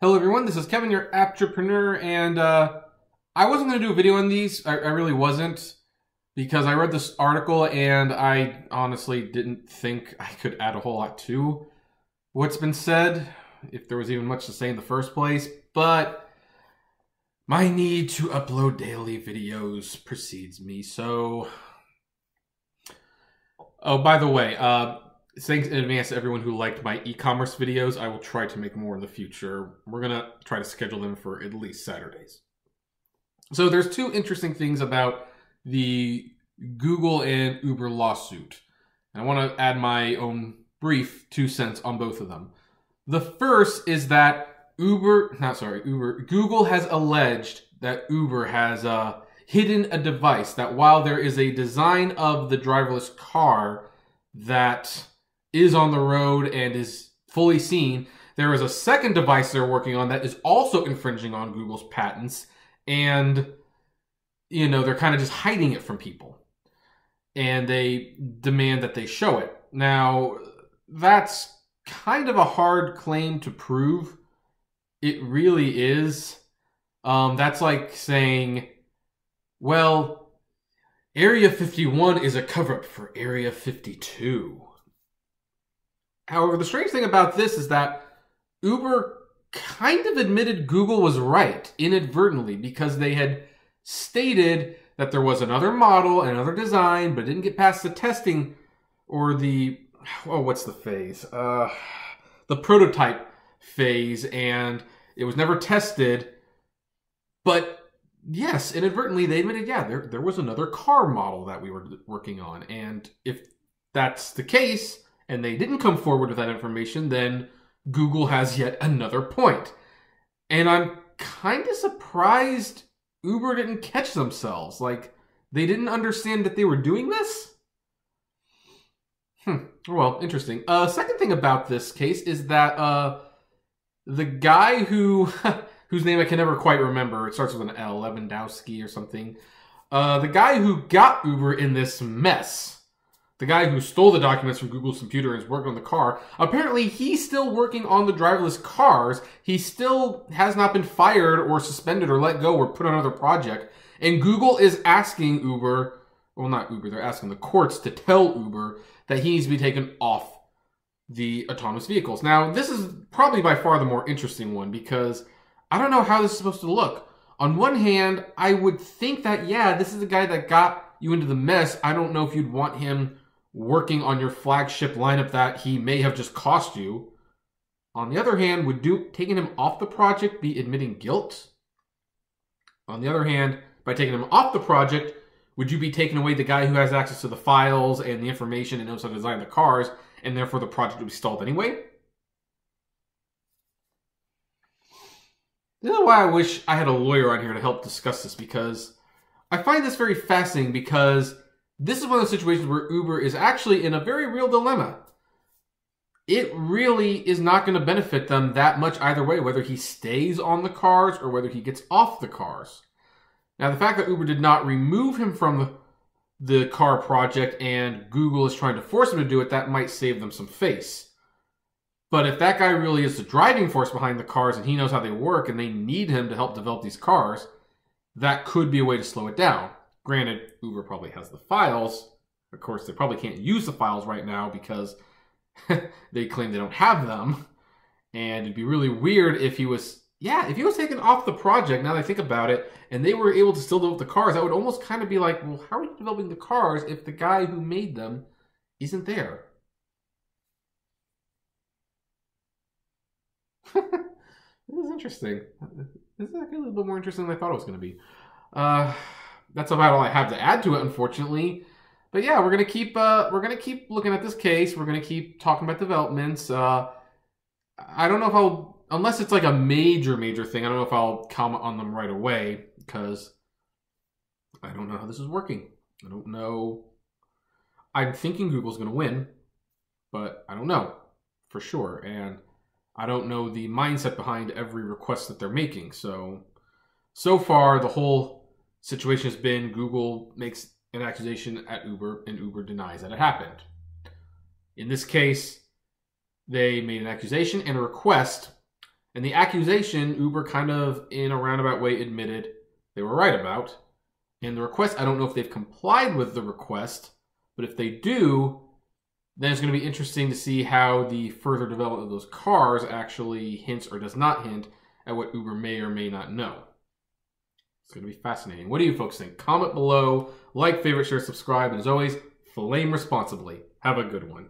Hello everyone, this is Kevin, your entrepreneur, and I wasn't going to do a video on these. I really wasn't, because I read this article and I honestly didn't think I could add a whole lot to what's been said, if there was even much to say in the first place, but my need to upload daily videos precedes me, so... Oh, by the way, thanks in advance to everyone who liked my e-commerce videos. I will try to make more in the future. We're going to try to schedule them for at least Saturdays. So there's two interesting things about the Google and Uber lawsuit. And I want to add my own brief 2 cents on both of them. The first is that Google has alleged that Uber has hidden a device, that while there is a design of the driverless car that is on the road and is fully seen, there is a second device they're working on that is also infringing on Google's patents, and you know, they're kind of just hiding it from people, and they demand that they show it. Now, that's kind of a hard claim to prove. It really is. That's like saying, well, Area 51 is a cover-up for Area 52. However, the strange thing about this is that Uber kind of admitted Google was right inadvertently, because they had stated that there was another model, another design, but didn't get past the testing or the, what's the phase? The prototype phase, and it was never tested. But yes, inadvertently they admitted, yeah, there was another car model that we were working on. And if that's the case, and they didn't come forward with that information, then Google has yet another point. And I'm kind of surprised Uber didn't catch themselves. Like, they didn't understand that they were doing this? Well, interesting. Second thing about this case is that the guy who... whose name I can never quite remember, it starts with an L, Lewandowski or something. The guy who got Uber in this mess, the guy who stole the documents from Google's computer and is working on the car, apparently he's still working on the driverless cars. He still has not been fired or suspended or let go or put on another project. And Google is asking Uber, well, not Uber, they're asking the courts to tell Uber that he needs to be taken off the autonomous vehicles. Now, this is probably by far the more interesting one, because I don't know how this is supposed to look. On one hand, I would think that, yeah, this is the guy that got you into the mess. I don't know if you'd want him working on your flagship lineup that he may have just cost you. On the other hand, would taking him off the project be admitting guilt? On the other hand, by taking him off the project, would you be taking away the guy who has access to the files and the information and knows how to design the cars, and therefore the project would be stalled anyway? This is why I wish I had a lawyer on here to help discuss this, because I find this very fascinating, because this is one of the situations where Uber is actually in a very real dilemma. It really is not going to benefit them that much either way, whether he stays on the cars or whether he gets off the cars. Now, the fact that Uber did not remove him from the car project and Google is trying to force him to do it, that might save them some face. But if that guy really is the driving force behind the cars and he knows how they work and they need him to help develop these cars, that could be a way to slow it down. Granted, Uber probably has the files. Of course, they probably can't use the files right now because they claim they don't have them. And it'd be really weird if he was, if he was taken off the project, now that I think about it, and they were able to still develop the cars, that would almost kind of be like, well, how are you developing the cars if the guy who made them isn't there? This is interesting. This is actually a little bit more interesting than I thought it was going to be. That's about all I have to add to it, unfortunately. But yeah, we're gonna keep looking at this case. We're gonna keep talking about developments. I don't know if I'll, unless it's like a major thing, I don't know if I'll comment on them right away, because I don't know how this is working. I don't know. I'm thinking Google's gonna win, but I don't know for sure, and I don't know the mindset behind every request that they're making. So far, the whole situation has been Google makes an accusation at Uber, and Uber denies that it happened. In this case, they made an accusation and a request, And the accusation, Uber kind of, in a roundabout way, admitted they were right about. And the request, I don't know if they've complied with the request, but if they do, then it's going to be interesting to see how the further development of those cars actually hints or does not hint at what Uber may or may not know. It's going to be fascinating. What do you folks think? Comment below, like, favorite, share, subscribe, and as always, flame responsibly. Have a good one.